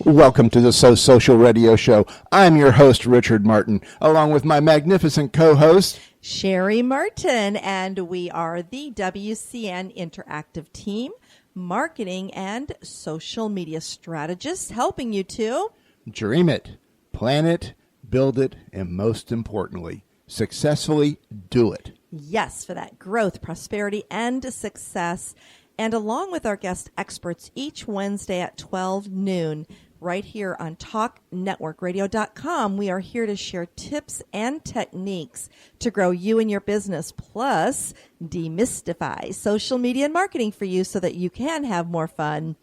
Welcome to the So Social Radio Show. I'm your host, Richard Martin, along with my magnificent co-host, Cheri Martin, and we are the WCN Interactive Team, marketing and social media strategists, helping you to dream it, plan it, build it, and most importantly, successfully do it. Yes, for that growth, prosperity, and success. And along with our guest experts each Wednesday at 12 noon, right here on TalkNetworkRadio.com, we are here to share tips and techniques to grow you and your business, plus demystify social media and marketing for you so that you can have more fun.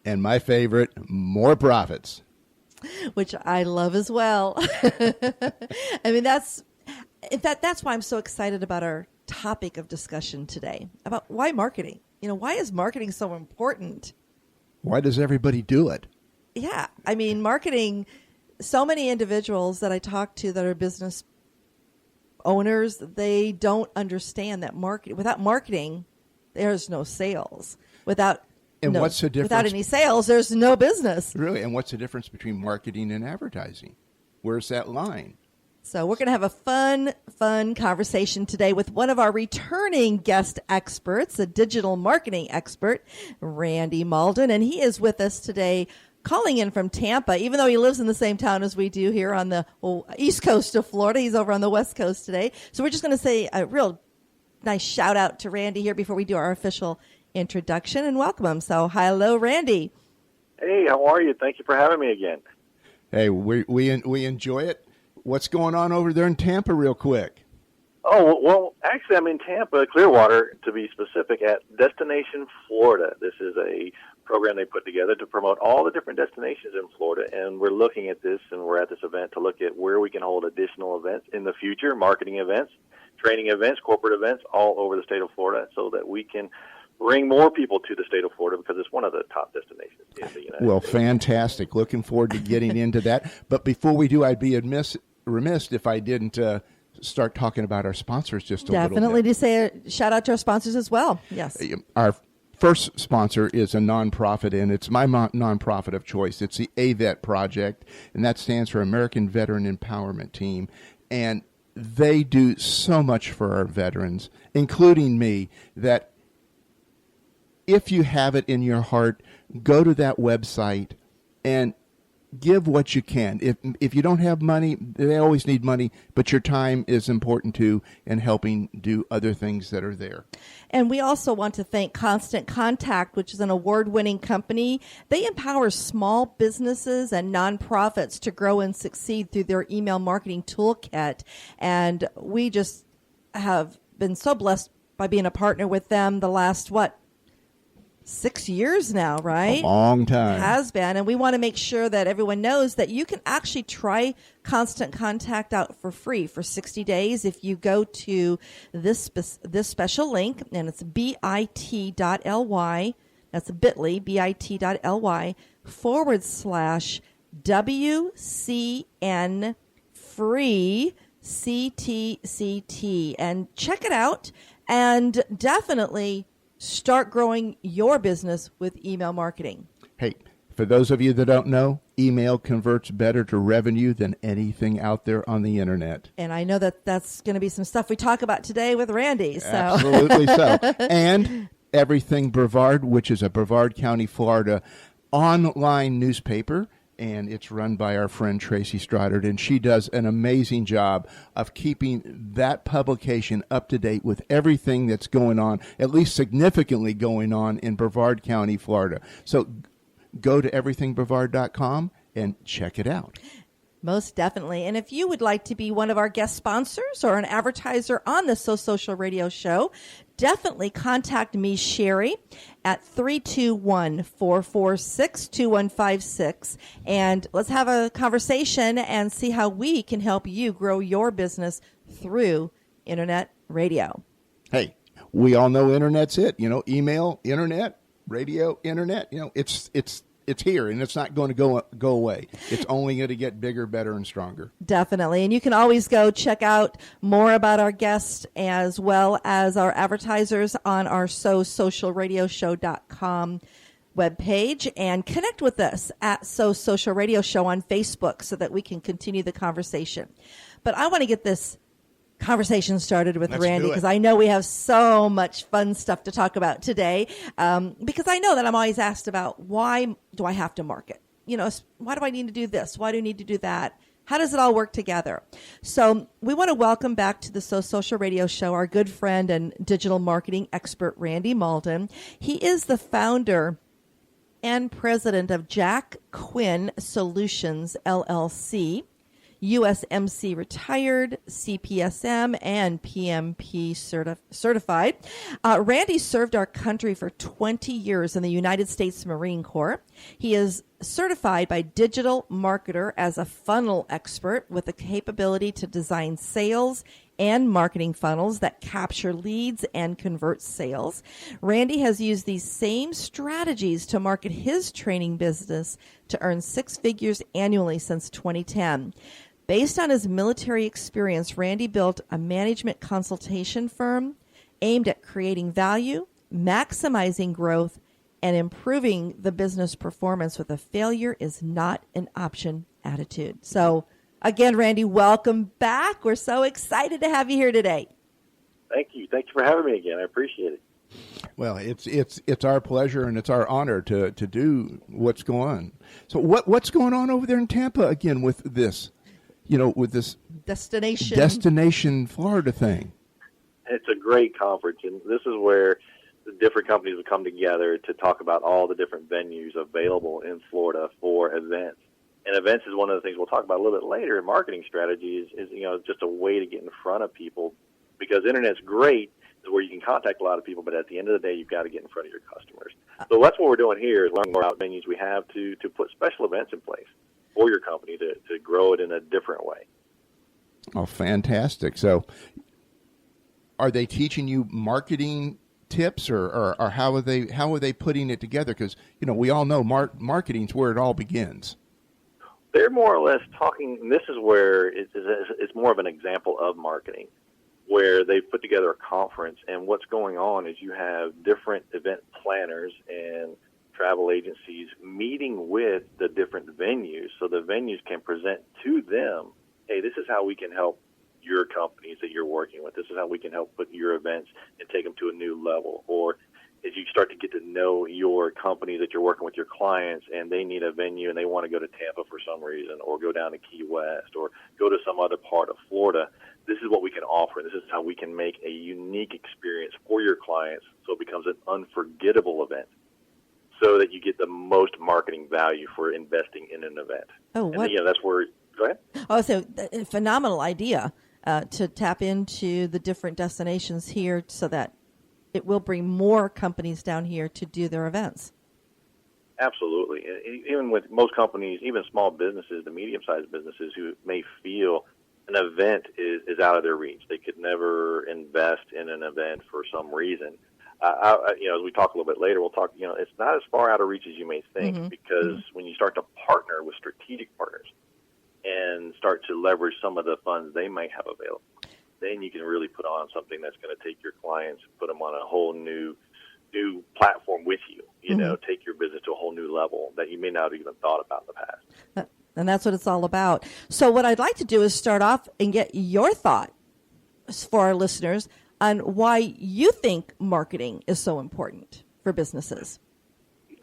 And my favorite, more profits. Which I love as well. I mean, that's why I'm so excited about our topic of discussion today, about why marketing. You know, why is marketing so important? Why does everybody do it? Yeah. I mean, marketing, so many individuals that I talk to that are business owners, they don't understand that without marketing, there's no sales. Without what's the difference? Without any sales, there's no business. Really? And what's the difference between marketing and advertising? Where's that line? So we're going to have a fun conversation today with one of our returning guest experts, a digital marketing expert, Randy Malden. And he is with us today, calling in from Tampa, even though he lives in the same town as we do here on the east coast of Florida. He's over on the west coast today. So we're just going to say a real nice shout out to Randy here before we do our official introduction and welcome him. So hello, Randy. Hey, how are you? Thank you for having me again. Hey, we enjoy it. What's going on over there in Tampa real quick? Oh, well, actually, I'm in Tampa, Clearwater, to be specific, at Destination Florida. This is a program they put together to promote all the different destinations in Florida, and we're looking at this, and we're at this event to look at where we can hold additional events in the future, marketing events, training events, corporate events, all over the state of Florida, so that we can bring more people to the state of Florida because it's one of the top destinations in the United States. Fantastic. Looking forward to getting into that. But before we do, I'd be remiss if I didn't start talking about our sponsors just a little bit. Definitely to say a shout out to our sponsors as well. Yes. Our first sponsor is a nonprofit, and it's my nonprofit of choice. It's the AVET Project, and that stands for American Veteran Empowerment Team. And they do so much for our veterans, including me, that if you have it in your heart, go to that website and give what you can. If you don't have money, they always need money, but your time is important too in helping do other things that are there. And we also want to thank Constant Contact, which is an award-winning company. They empower small businesses and nonprofits to grow and succeed through their email marketing toolkit. And we just have been so blessed by being a partner with them the last, 6 years now, right? A long time. It has been. And we want to make sure that everyone knows that you can actually try Constant Contact out for free for 60 days if you go to this special link, and it's bit.ly. That's bit.ly, bit.ly/WCN free CTCT. And check it out and definitely start growing your business with email marketing. Hey, for those of you that don't know, email converts better to revenue than anything out there on the internet. And I know that that's going to be some stuff we talk about today with Randy. So. Absolutely so. And Everything Brevard, which is a Brevard County, Florida online newspaper. And it's run by our friend Tracy Stoddard, and she does an amazing job of keeping that publication up to date with everything that's going on, at least significantly going on in Brevard County, Florida. So go to everythingbrevard.com and check it out. Most definitely. And if you would like to be one of our guest sponsors or an advertiser on the So Social Radio Show, definitely contact me, Cheri, at 321-446-2156. And let's have a conversation and see how we can help you grow your business through internet radio. Hey, we all know internet's it. Email, internet, radio, internet. It's here, and it's not going to go away. It's only going to get bigger, better, and stronger. Definitely. And you can always go check out more about our guests as well as our advertisers on our socialradioshow.com webpage and connect with us at So Social Radio Show on Facebook so that we can continue the conversation. But I want to get this conversation started with Let's Randy do it. because I know we have so much fun stuff to talk about today, because I know that I'm always asked about, why do I have to market? Why do I need to do this? Why do I need to do that? How does it all work together? So we want to welcome back to the So Social Radio Show our good friend and digital marketing expert, Randy Malden. He is the founder and president of Jack Quinn Solutions, LLC, USMC retired, CPSM, and PMP certified. Randy served our country for 20 years in the United States Marine Corps. He is certified by Digital Marketer as a funnel expert with the capability to design sales and marketing funnels that capture leads and convert sales. Randy has used these same strategies to market his training business to earn six figures annually since 2010. Based on his military experience, Randy built a management consultation firm aimed at creating value, maximizing growth, and improving the business performance with a failure is not an option attitude. So, again, Randy, welcome back. We're so excited to have you here today. Thank you. Thank you for having me again. I appreciate it. Well, it's our pleasure and it's our honor to do what's going on. So what's going on over there in Tampa again with this? With this Destination Florida thing. It's a great conference, and this is where the different companies would come together to talk about all the different venues available in Florida for events. And events is one of the things we'll talk about a little bit later in marketing strategies is just a way to get in front of people, because internet's great, is where you can contact a lot of people, but at the end of the day, you've got to get in front of your customers. So that's what we're doing here, is learning more about venues we have to put special events in place for your company to grow it in a different way. Oh, fantastic. So are they teaching you marketing tips or how are they putting it together? Because, we all know marketing's where it all begins. They're more or less talking, and this is where it's more of an example of marketing, where they put together a conference, and what's going on is you have different event planners and travel agencies meeting with the different venues, so the venues can present to them, hey, this is how we can help your companies that you're working with. This is how we can help put your events and take them to a new level. Or as you start to get to know your company that you're working with, your clients, and they need a venue and they want to go to Tampa for some reason, or go down to Key West, or go to some other part of Florida, this is what we can offer. This is how we can make a unique experience for your clients so it becomes an unforgettable event, so that you get the most marketing value for investing in an event. Oh, what? And, that's where, go ahead. Oh, so a phenomenal idea to tap into the different destinations here so that it will bring more companies down here to do their events. Absolutely. Even with most companies, even small businesses, the medium-sized businesses who may feel an event is out of their reach. They could never invest in an event for some reason. As we talk a little bit later, we'll talk, it's not as far out of reach as you may think, because when you start to partner with strategic partners and start to leverage some of the funds they might have available, then you can really put on something that's going to take your clients and put them on a whole new platform with you, take your business to a whole new level that you may not have even thought about in the past. And that's what it's all about. So what I'd like to do is start off and get your thought for our listeners on why you think marketing is so important for businesses.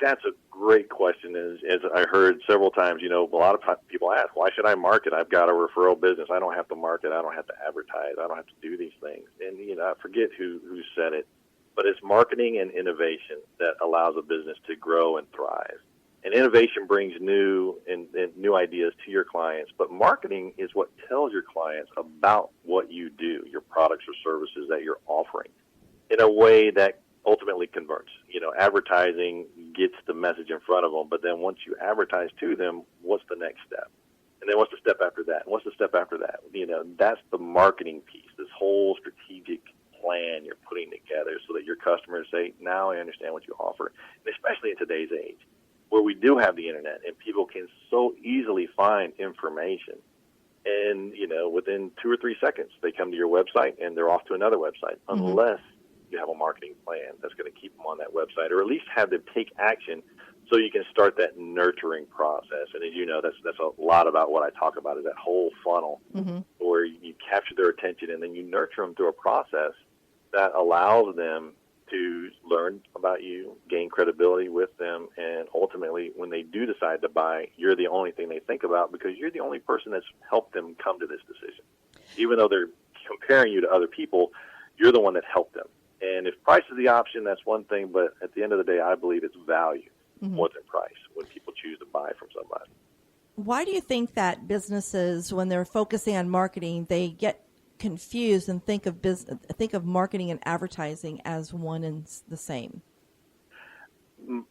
That's a great question. As I heard several times, a lot of people ask, why should I market? I've got a referral business. I don't have to market. I don't have to advertise. I don't have to do these things. And, I forget who said it, but it's marketing and innovation that allows a business to grow and thrive. And innovation brings new ideas to your clients, but marketing is what tells your clients about what you do, your products or services that you're offering, in a way that ultimately converts. Advertising gets the message in front of them, but then once you advertise to them, what's the next step? And then what's the step after that? And what's the step after that? That's the marketing piece, this whole strategic plan you're putting together so that your customers say, now I understand what you offer. And especially in today's age, where we do have the internet and people can so easily find information. And, within 2 or 3 seconds, they come to your website and they're off to another website, unless you have a marketing plan that's going to keep them on that website, or at least have them take action so you can start that nurturing process. And as you know, that's a lot about what I talk about, is that whole funnel where you capture their attention and then you nurture them through a process that allows them to learn about you, gain credibility with them, and ultimately, when they do decide to buy, you're the only thing they think about because you're the only person that's helped them come to this decision. Even though they're comparing you to other people, you're the one that helped them. And if price is the option, that's one thing, but at the end of the day, I believe it's value more than price when people choose to buy from somebody. Why do you think that businesses, when they're focusing on marketing, they get confused and think of marketing and advertising as one and the same?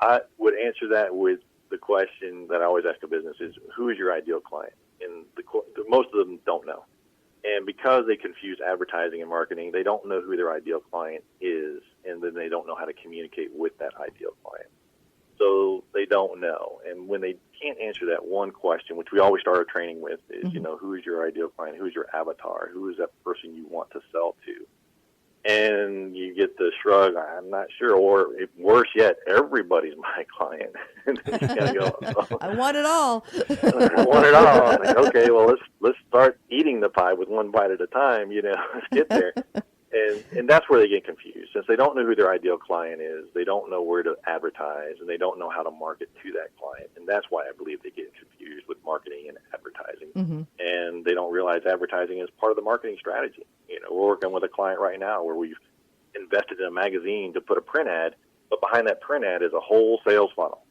I would answer that with the question that I always ask a business is, who is your ideal client? And most of them don't know. And because they confuse advertising and marketing, they don't know who their ideal client is, and then they don't know how to communicate with that ideal client. So they don't know. And when they can't answer that one question, which we always start our training with, is, who is your ideal client? Who is your avatar? Who is that person you want to sell to? And you get the shrug, I'm not sure. Or worse yet, everybody's my client. And then you kind of go, oh, I want it all. I want it all. Like, okay, well, let's start eating the pie with one bite at a time. Let's get there. And that's where they get confused. Since they don't know who their ideal client is, they don't know where to advertise, and they don't know how to market to that client. And that's why I believe they get confused with marketing and advertising. And they don't realize advertising is part of the marketing strategy. We're working with a client right now where we've invested in a magazine to put a print ad, but behind that print ad is a whole sales funnel,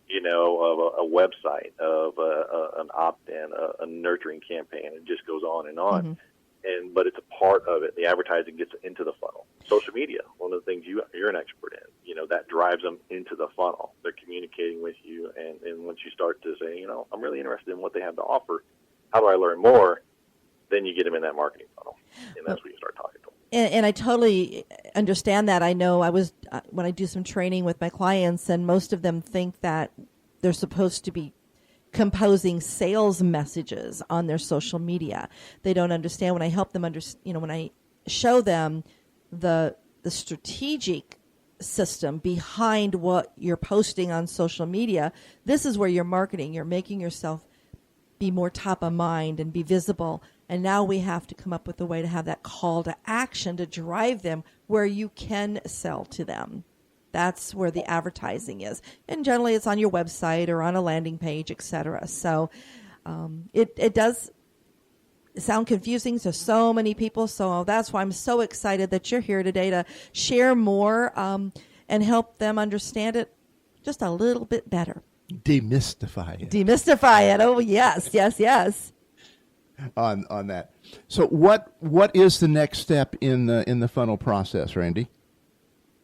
of a website, of an opt-in, a nurturing campaign. It just goes on and on. But it's a part of it. The advertising gets into the funnel. Social media, one of the things you're an expert in, that drives them into the funnel. They're communicating with you, and once you start to say, I'm really interested in what they have to offer, how do I learn more? Then you get them in that marketing funnel, and that's when you start talking to them. And I totally understand that. I know when I do some training with my clients, and most of them think that they're supposed to be composing sales messages on their social media. They don't understand. When I help them when I show them the strategic system behind what you're posting on social media, this is where you're marketing. You're making yourself be more top of mind and be visible. And now we have to come up with a way to have that call to action to drive them where you can sell to them. That's where the advertising is. And generally it's on your website or on a landing page, etc. So it does sound confusing to so many people. So that's why I'm so excited that you're here today to share more and help them understand it just a little bit better. Demystify it. Demystify it. Oh, yes, yes, yes. On that. So what is the next step in the funnel process, Randy?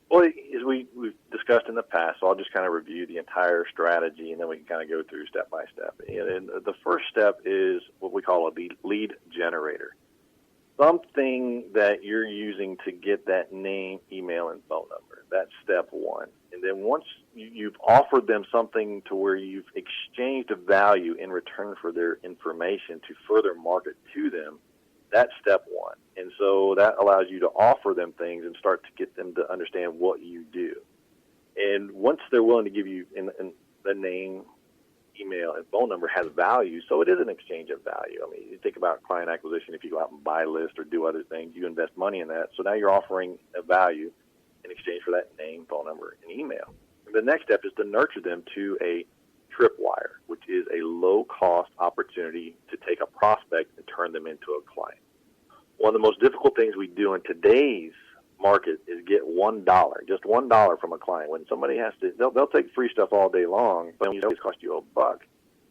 Well, as we've discussed in the past, so I'll just kind of review the entire strategy, and then we can kind of go through step by step. And the first step is what we call a lead generator, something that you're using to get that name, email, and phone number. That's step one. And then once you've offered them something to where you've exchanged a value in return for their information to further market to them, that's step one. And so that allows you to offer them things and start to get them to understand what you do. And once they're willing to give you in the name, email, and phone number has value, so it is an exchange of value. I mean, you think about client acquisition. If you go out and buy lists or do other things, you invest money in that. So now you're offering a value in exchange for that name, phone number, and email. And the next step is to nurture them to a tripwire, which is a low-cost opportunity to take a prospect and turn them into a client. One of the most difficult things we do in today's market is get $1, just $1 from a client. When somebody has to, they'll take free stuff all day long, but it costs you $1.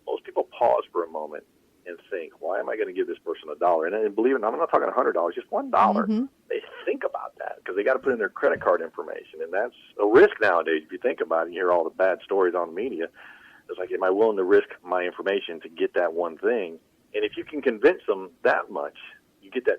Most people pause for a moment and think, why am I going to give this person $1? And believe it or not, I'm not talking $100, just $1. Mm-hmm. They think about that because they got to put in their credit card information, and that's a risk nowadays. If you think about it, you hear all the bad stories on the media. It's like, am I willing to risk my information to get that one thing? And if you can convince them that much, you get that